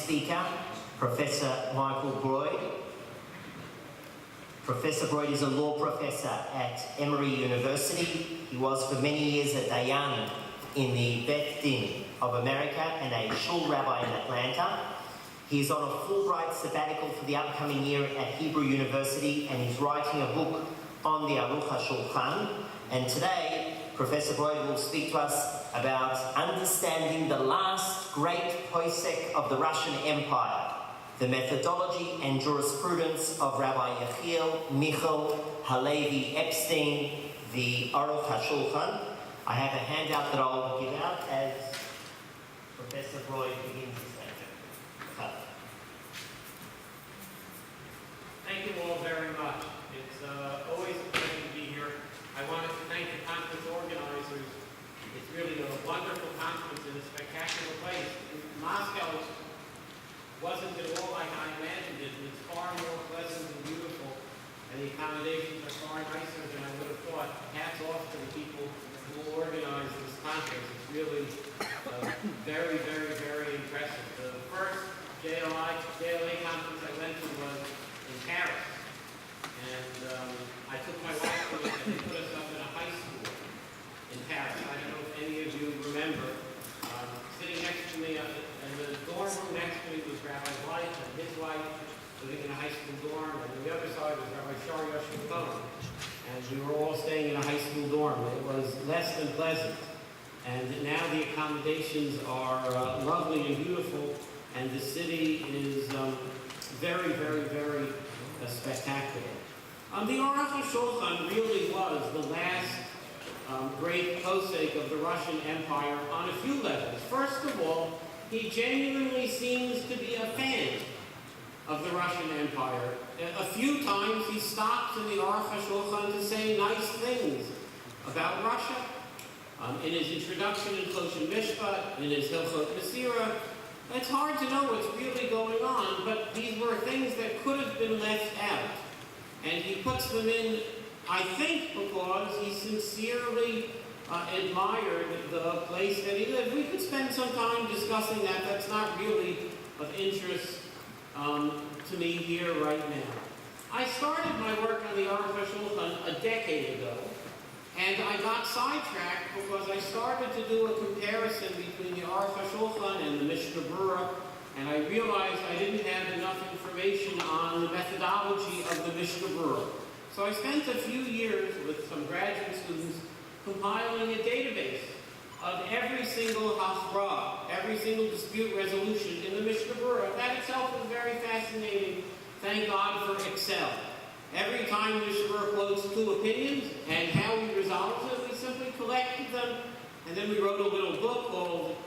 speaker, Professor Michael Broyde. Professor Broyde is a law professor at Emory University. He was for many years a Dayan in the Beth Din of America and a shul rabbi in Atlanta. He is on a Fulbright sabbatical for the upcoming year at Hebrew University, and he's writing a book on the Aruch HaShulchan. And today, Professor Broyde will speak to us about understanding the last great Posek of the Russian Empire, the methodology and jurisprudence of Rabbi Yechiel, Michel, Halevi, Epstein, the Aruch HaShulchan. I have a handout that I'll give out as Professor Broyde begins his lecture. Thank you all very much. It's always a pleasure to be here. I wanted to thank the conference organizers. It's really a wonderful conference in a spectacular place. Moscow wasn't at all like I imagined it. It's far more pleasant and beautiful, and the accommodations are far nicer than I would have thought. Hats off to the people who organized this conference. It's really very, very, very impressive. The first JLA conference I went to was in Paris, and I took my wife with me, and they put us up in a high school in Paris. I don't know if any of you remember. Sitting next to me, in the dorm room next to me was Rabbi's wife and his wife living in a high school dorm, and on the other side was Rabbi Shari Yoshua, and we were all staying in a high school dorm. It was less than pleasant, and now the accommodations are lovely and beautiful, and the city is very, very, very spectacular. The Aruch HaShulchan really was the last great Posek of the Russian Empire on a few levels. First of all, he genuinely seems to be a fan of the Russian Empire. A few times he stops in the Aruch HaShulchan to say nice things about Russia. In his introduction in Mishpat, in his Hilchot Masira, it's hard to know what's really going on, but these were things that could have been left out. And he puts them in, I think, because he sincerely admired the place that he lived. We could spend some time discussing that. That's not really of interest to me here right now. I started my work on the Aruch HaShulchan a decade ago, and I got sidetracked because I started to do a comparison between the Aruch HaShulchan and the Mishnah Berurah, and I realized I didn't have enough information on the methodology of the Mishnah Berurah. So I spent a few years with some graduate students compiling a database of every single hafra, every single dispute resolution in the Mishnah Berurah. That itself was very fascinating. Thank God for Excel. Every time the Mishnah Berurah quotes two opinions and how we resolved it, we simply collected them, and then we wrote a little book called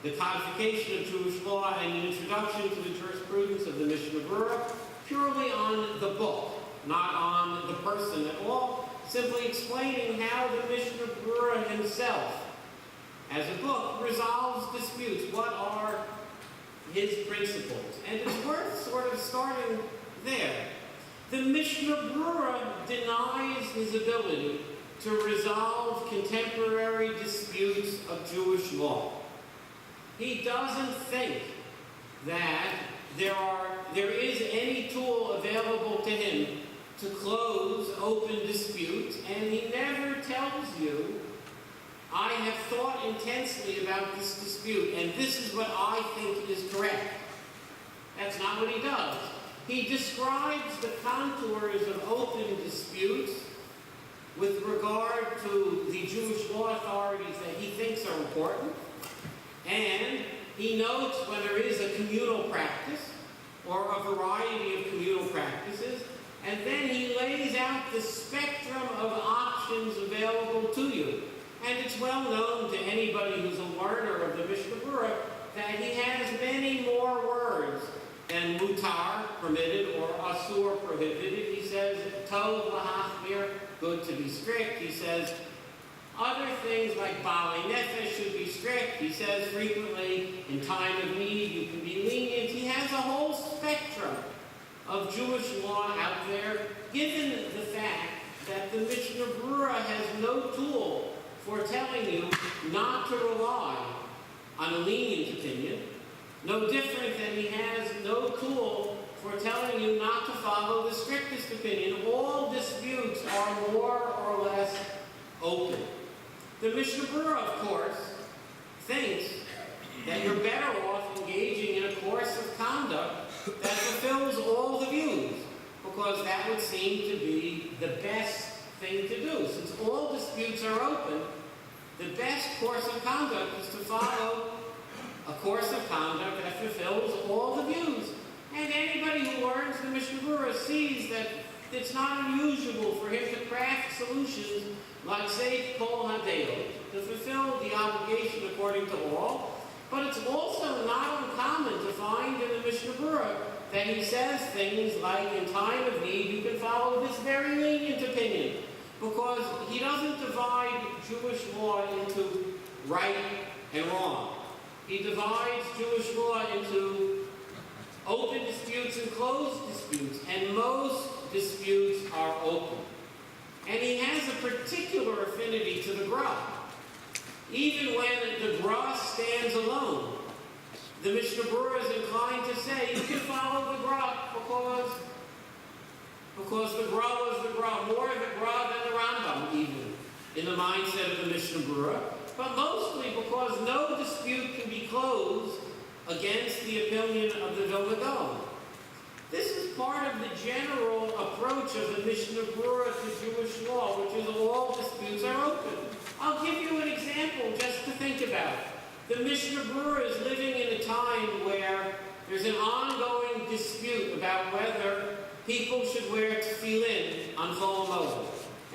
The Codification of Jewish Law and an Introduction to the Jurisprudence of the Mishnah Berurah, purely on the book, not on the person at all, simply explaining how the Mishnah Berurah himself, as a book, resolves disputes. What are his principles? And it's worth sort of starting there. The Mishnah Berurah denies his ability to resolve contemporary disputes of Jewish law. He doesn't think that there is any tool available to him to close open disputes, and he never tells you, I have thought intensely about this dispute, and this is what I think is correct. That's not what he does. He describes the contours of open disputes with regard to the Jewish law authorities that he thinks are important, and he notes when there is a communal practice or a variety of communal practices, and then he lays out the spectrum of options available to you. And it's well known to anybody who's a learner of the Mishnah Berurah that he has many more words than mutar, permitted, or asur, prohibited. He says, tov lahachmir, good to be strict. He says, other things like bali nefesh should be strict. He says frequently, in time of need, you can be lenient. He has a whole spectrum of Jewish law out there, given the fact that the Mishnah Berurah has no tool for telling you not to rely on a lenient opinion, no different than he has follow the strictest opinion. All disputes are more or less open. The Mishnah Berurah, of course, thinks that you're better off engaging in a course of conduct that fulfills all the views, because that would seem to be the best thing to do. Since all disputes are open, the best course of conduct is to follow a course of conduct that fulfills all the views. And anybody who learns the Mishnah Berurah sees that it's not unusual for him to craft solutions like Seif Kol Hadeo, to fulfill the obligation according to all. But it's also not uncommon to find in the Mishnah Berurah that he says things like, in time of need, you can follow this very lenient opinion, because he doesn't divide Jewish law into right and wrong. He divides Jewish law into open disputes and closed disputes, and most disputes are open. And he has a particular affinity to the Gra. Even when the Gra stands alone, the Mishnah Berurah is inclined to say you can follow the Gra because the Gra was the Gra, more the Gra than the Rambam even, in the mindset of the Mishnah Berurah, but mostly because no dispute can be closed against the opinion of the Vilna Gaon. This is part of the general approach of the Mishnah Berurah to Jewish law, which is all disputes are open. I'll give you an example just to think about. The Mishnah Berurah is living in a time where there's an ongoing dispute about whether people should wear tefillin on Chol Hamoed.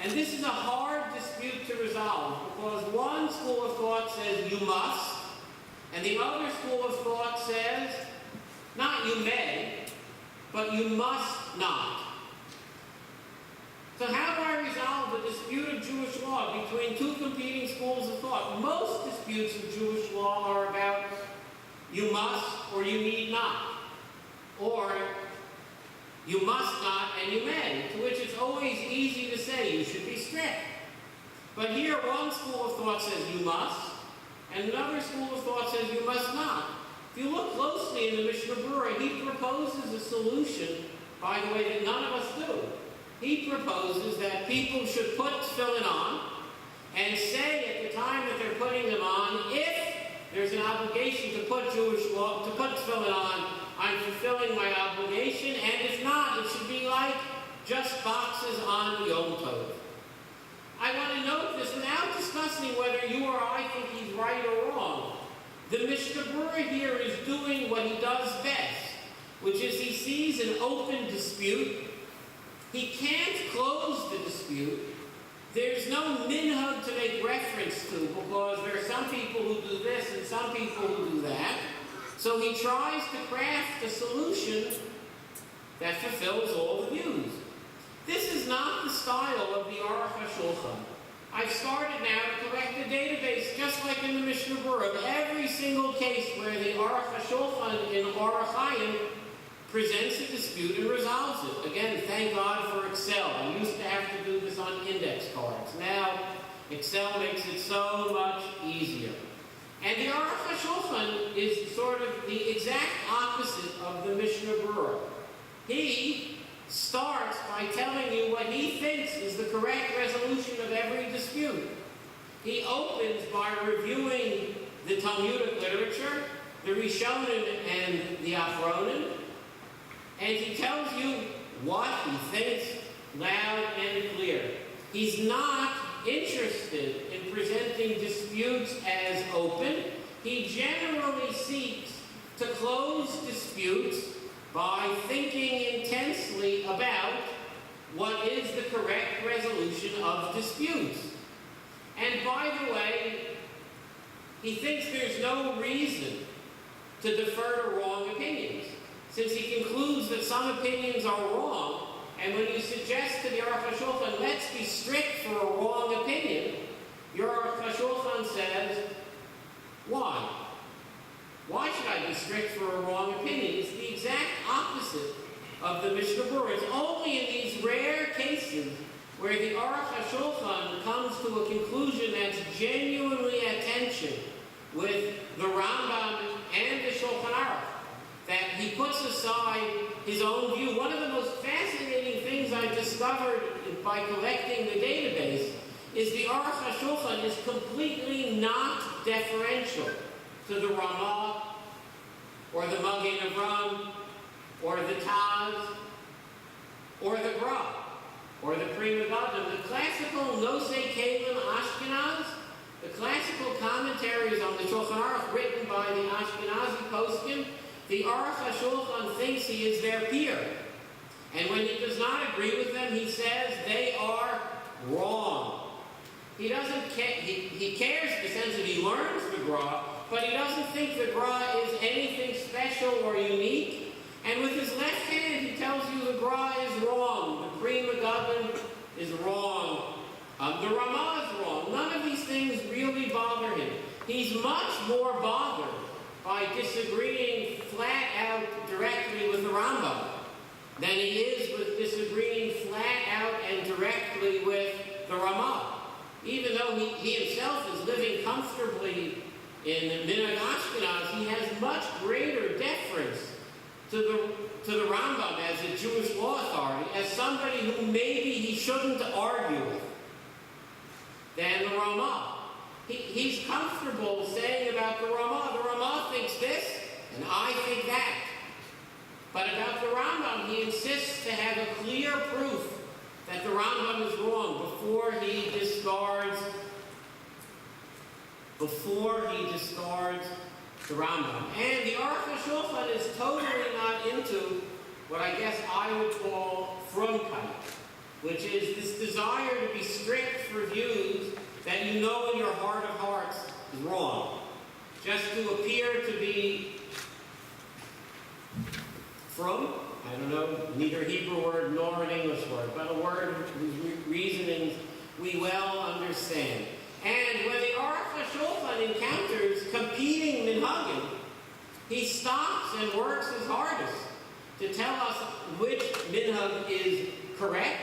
And this is a hard dispute to resolve, because one school of thought says you must, and the other school of thought says, not you may, but you must not. So how do I resolve the dispute of Jewish law between two competing schools of thought? Most disputes of Jewish law are about you must or you need not, or you must not and you may, to which it's always easy to say you should be strict. But here one school of thought says you must, and another school of thought says you must not. If you look closely in the Mishnah Berurah, he proposes a solution, by the way, that none of us do. He proposes that people should put tefillin on and say at the time that they're putting them on, if there's an obligation to put Jewish law, to put tefillin on, I'm fulfilling my obligation, and if not, it should be like just boxes on Yom Tov. I want to note this without discussing whether you or I think he's right or wrong. The Mishnah Berurah here is doing what he does best, which is he sees an open dispute. He can't close the dispute. There's no minhag to make reference to, because there are some people who do this and some people who do that. So he tries to craft a solution that fulfills all the views. This is not the style of the Aruch HaShulchan. I've started now to collect a database, just like in the Mishnah Berurah, of every single case where the Aruch HaShulchan in Orach Chaim presents a dispute and resolves it. Again, thank God for Excel. I used to have to do this on index cards. Now, Excel makes it so much easier. And the Aruch HaShulchan is sort of the exact opposite of the Mishnah Berurah. He starts by telling you what he thinks is the correct resolution of every dispute. He opens by reviewing the Talmudic literature, the Rishonim and the Achronim, and he tells you what he thinks loud and clear. He's not interested in presenting disputes as open. He generally seeks to close disputes by thinking intensely about what is the correct resolution of disputes. And by the way, he thinks there's no reason to defer to wrong opinions, since he concludes that some opinions are wrong. And when you suggest to the Aruch HaShulchan, let's be strict for a wrong opinion, your Aruch HaShulchan says, why? Why should I be strict for a wrong opinion? It's the exact opposite of the Mishnah Berurah. It's only in these rare cases where the Aruch HaShulchan comes to a conclusion that's genuinely at tension with the Rambam and the Shulchan Aruch, that he puts aside his own view. One of the most fascinating things I've discovered by collecting the database is the Aruch HaShulchan is completely not deferential to the Ramah, or the Magen Avram, or the Taz, or the Gra, or the Pri Megadim. The classical Nosei Kelim Ashkenaz, the classical commentaries on the Shulchan Aruch written by the Ashkenazi poskim, the Aruch HaShulchan thinks he is their peer. And when he does not agree with them, he says they are wrong. He doesn't care, he cares in the sense that he learns the Gra, but he doesn't think the Gra is anything special or unique. And with his left hand, he tells you the Gra is wrong, the Pri Megadim is wrong, the Ramah is wrong. None of these things really bother him. He's much more bothered by disagreeing flat out directly with the Rambam than he is with disagreeing flat out and directly with the Ramah. Even though he himself is living comfortably in Minhag Ashkenaz, he has much greater deference to the Rambam as a Jewish law authority, as somebody who maybe he shouldn't argue with, than the Ramah. He's comfortable saying about the Ramah thinks this, and I think that. But about the Rambam, he insists to have a clear proof that the Rambam is wrong before he discards the Rambam. And the Aruch HaShulchan is totally not into what I guess I would call frumkeit, which is this desire to be strict for views that you know in your heart of hearts is wrong. Just to appear to be frum, I don't know, neither Hebrew word nor an English word, but a word whose reasonings we well understand. And when the Aruch HaShulchan encounters competing minhagim, he stops and works his hardest to tell us which minhag is correct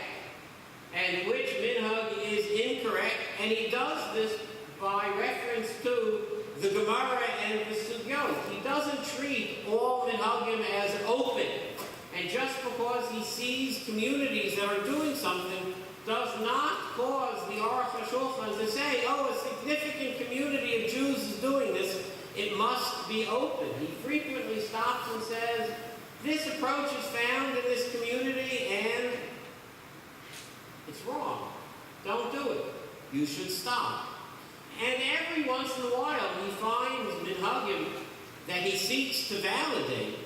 and which minhag is incorrect, and he does this by reference to the Gemara and the Sugyot. He doesn't treat all minhagim as open, and just because he sees communities that are doing something does not cause the Aruch HaShulchan to say, oh, a significant community of Jews is doing this, it must be open. He frequently stops and says, this approach is found in this community and it's wrong. Don't do it. You should stop. And every once in a while he finds minhagim that he seeks to validate,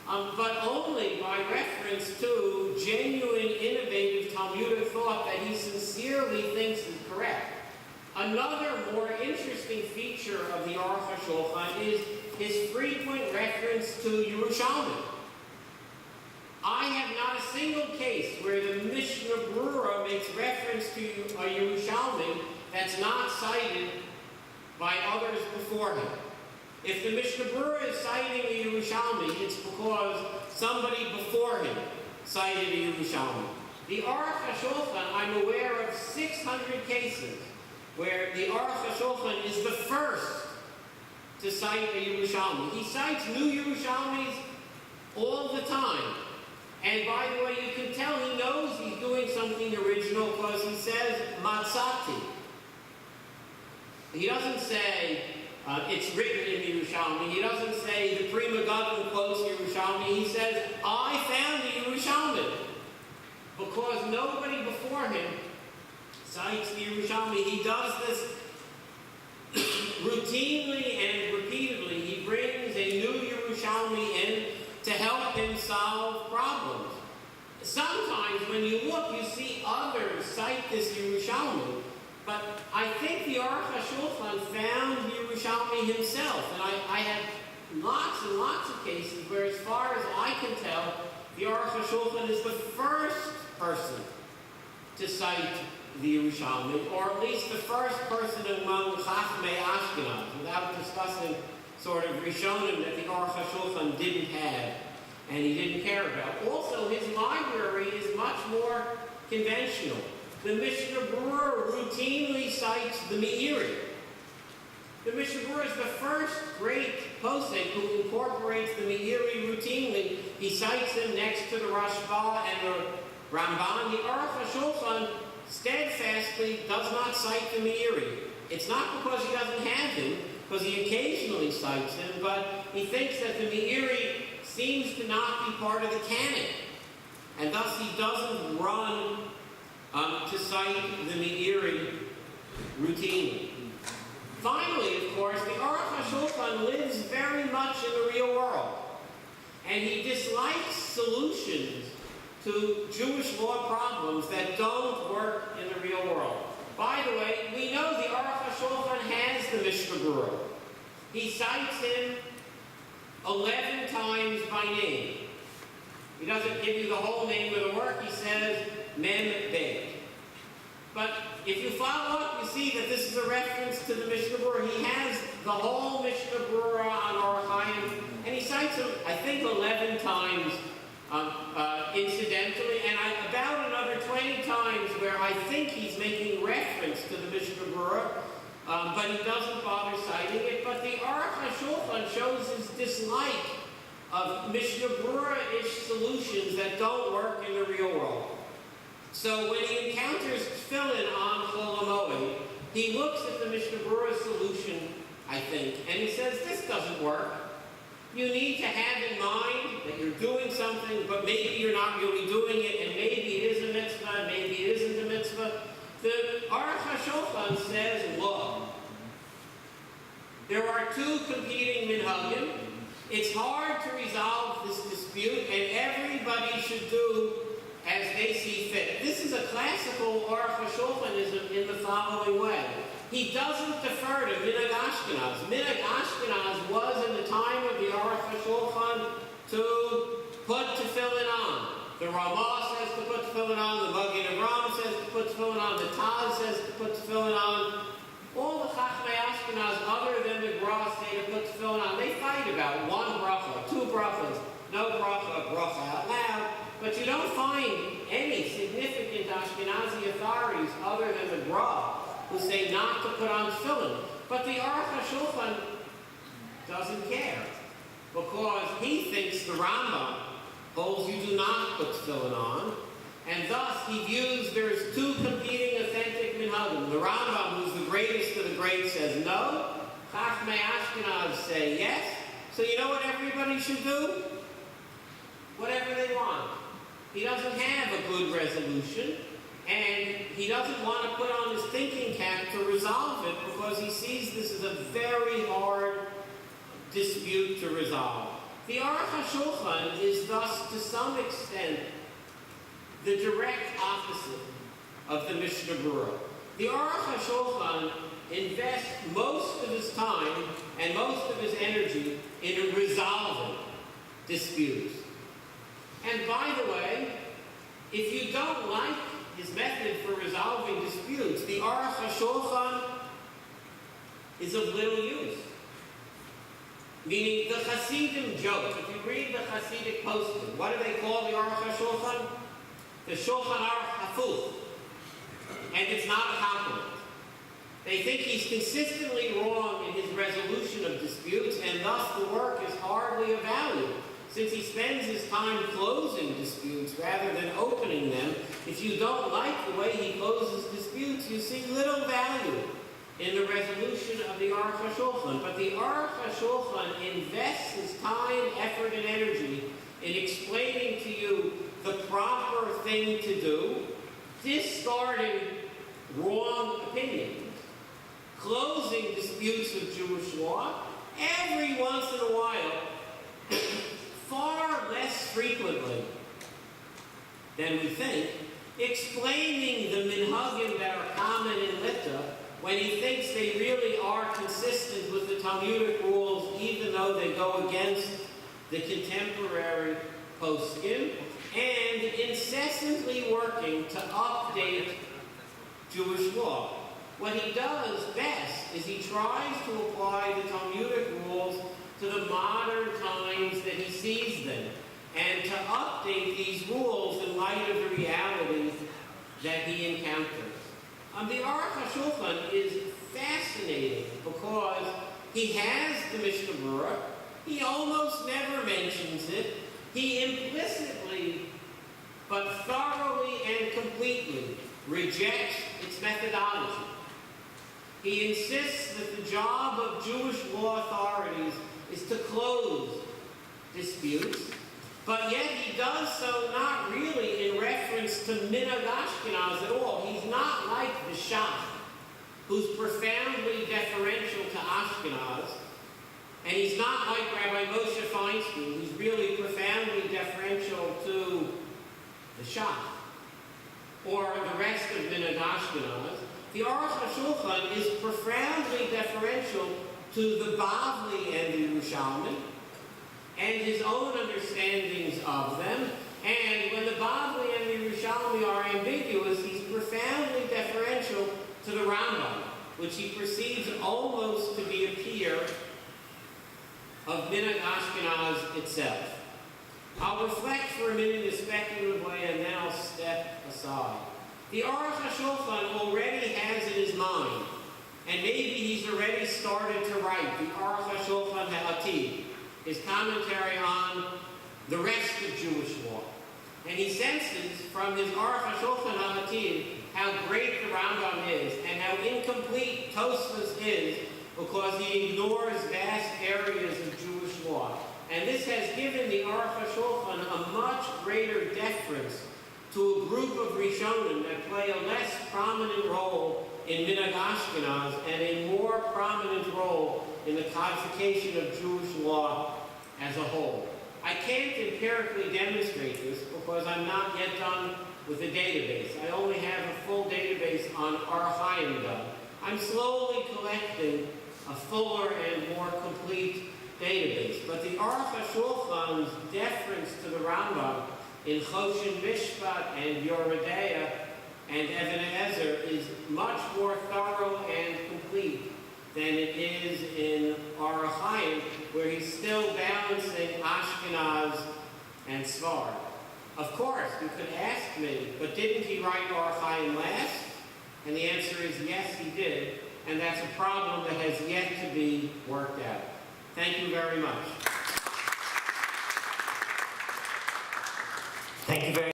but only by reference to genuine, innovative Talmudic thought that he sincerely thinks is correct. Another more interesting feature of the Aruch HaShulchan is his frequent reference to Yerushalmi. I have not a single case where the Mishnah Berurah makes reference to a Yerushalmi that's not cited by others before him. If the Mishnah Berurah is citing a Yerushalmi, it's because somebody before him cited a Yerushalmi. The Aruch HaShulchan, I'm aware of 600 cases where the Aruch HaShulchan is the first to cite a Yerushalmi. He cites new Yerushalmis all the time. And by the way, you can tell he knows he's doing something original because he says, Matzati. He doesn't say, it's written in Yerushalmi. He doesn't say the Pri Megadim quotes Yerushalmi. He says, I found the Yerushalmi. Because nobody before him cites the Yerushalmi. He does this routinely and repeatedly. He brings a new Yerushalmi in to help him solve problems. Sometimes when you look, you see others cite this Yerushalmi. But I think the Aruch HaShulchan found Yerushalmi himself. And I have lots and lots of cases where, as far as I can tell, the Aruch HaShulchan is the first person to cite the Yerushalmi, or at least the first person among Chachmei Ashkenaz, without discussing sort of Rishonim that the Aruch HaShulchan didn't have and he didn't care about. Also, his library is much more conventional. The Mishnah Berurah routinely cites the Meiri. The Mishnah Berurah is the first great Posek who incorporates the Ivri routinely. He cites him next to the Rashba and the Ramban. The Aruch HaShulchan steadfastly does not cite the Ivri. It's not because he doesn't have him, because he occasionally cites him, but he thinks that the Ivri seems to not be part of the canon, and thus he doesn't run to cite the Ivri routinely. Finally, of course, the Aruch HaShulchan lives very much in the real world, and he dislikes solutions to Jewish law problems that don't work in the real world. By the way, we know the Aruch HaShulchan has the Mishnah. He cites him 11 times by name. He doesn't give you the whole name of the work. He says Mem Bet. But if you follow up, you see that this is a reference to the Mishnah. He has the whole Mishnah on Aruch, and he cites him, I think, 11 times incidentally, and about another 20 times where I think he's making reference to the Mishnah, but he doesn't bother citing it. But the Aruch HaShulchan shows his dislike of Mishnah-ish solutions that don't work in the real world. So when he encounters tefillin on Chol HaMoed, he looks at the Mishnah solution, I think, and he says, this doesn't work. You need to have in mind that you're doing something, but maybe you're not really doing it, and maybe it is a mitzvah, maybe it isn't a mitzvah. The Aruch HaShulchan says, look, there are two competing minhagim. It's hard to resolve this dispute, and everybody should do as they see fit. This is a classical Aruch HaShulchanism in the following way. He doesn't defer to Minhag Ashkenaz. Minhag Ashkenaz was in the time of the Aruch HaShulchan to put tefillin on. The Ramah says to put tefillin on, the Magen Avraham says to put tefillin on, the Taz says to put tefillin on. All the Chachmei Ashkenaz, other than the Gra, say to put tefillin on. They fight about one bracha, two brachas, no bracha, bracha out loud. But you don't find any significant Ashkenazi authorities other than the Gra who say not to put on tefillin. But the Aruch HaShulchan doesn't care, because he thinks the Rambam holds you do not put tefillin on, and thus he views there's two competing authentic minhagim. The Rambam, who's the greatest of the greats, says no. Chachmei Ashkenaz say yes. So you know what everybody should do? Whatever they want. He doesn't have a good resolution, and he doesn't want to put on his thinking cap to resolve it, because he sees this as a very hard dispute to resolve. The Aruch HaShulchan is thus, to some extent, the direct opposite of the Mishnah Berurah. The Aruch HaShulchan invests most of his time and most of his energy in resolving disputes. And by the way, if you don't like his method for resolving disputes, the Aruch HaShulchan is of little use. Meaning, the Hasidim joke. If you read the Hasidic posting, what do they call the Aruch HaShulchan? The Shulchan Aruch Hafuch. And it's not a compliment. They think he's consistently wrong in his resolution of disputes, and thus the work is hardly of value, since he spends his time closing disputes rather than opening them. If you don't like the way he closes disputes, you see little value in the resolution of the Aruch HaShulchan. But the Aruch HaShulchan invests his time, effort, and energy in explaining to you the proper thing to do, discarding wrong opinions, closing disputes of Jewish law, every once in a while, far less frequently than we think, explaining the minhagim that are common in Litta, when he thinks they really are consistent with the Talmudic rules, even though they go against the contemporary poskim, and incessantly working to update Jewish law. What he does best is he tries to apply the Talmudic rules to the modern times that he sees them, and to update these rules in light of the realities that he encounters. The Aruch HaShulchan is fascinating because he has the Mishnah Berurah, He almost never mentions it. He implicitly, but thoroughly and completely, rejects its methodology. He insists that the job of Jewish law authorities is to close disputes, but yet he does so not really in reference to Minhag Ashkenaz at all. He's not like the Shach, who's profoundly deferential to Ashkenaz, and he's not like Rabbi Moshe Feinstein, who's really profoundly deferential to the Shach, or the rest of Minhag Ashkenaz. The Aruch HaShulchan is profoundly deferential to the Bavli and the Yerushalmi, and his own understandings of them. And when the Bavli and the Yerushalmi are ambiguous, he's profoundly deferential to the Rambam, which he perceives almost to be a peer of Minhag Ashkenaz itself. I'll reflect for a minute in a speculative way and then I'll step aside. The Aruch HaShulchan already has in his mind, and maybe he's already started to write the Aruch HaShulchan HaAtid, his commentary on the rest of Jewish law. And he senses from his Aruch HaShulchan HaAtid how great the Rambam is and how incomplete Tosfos is because he ignores vast areas of Jewish law. And this has given the Aruch HaShulchan a much greater deference to a group of Rishonim that play a less prominent role in Minhag Ashkenaz and a more prominent role in the codification of Jewish law as a whole. I can't empirically demonstrate this because I'm not yet done with the database. I only have a full database on Archaim done. I'm slowly collecting a fuller and more complete database. But the Aruch HaShulchan's deference to the Rambam in Choshen Mishpat and Yoredeya and Even Ezer is much more thorough and complete than it is in Archaim, where he's still balancing Ashkenaz and Sfard. Of course, you could ask me, but didn't he write Archaim last? And the answer is yes, he did. And that's a problem that has yet to be worked out. Thank you very much. Thank you very much.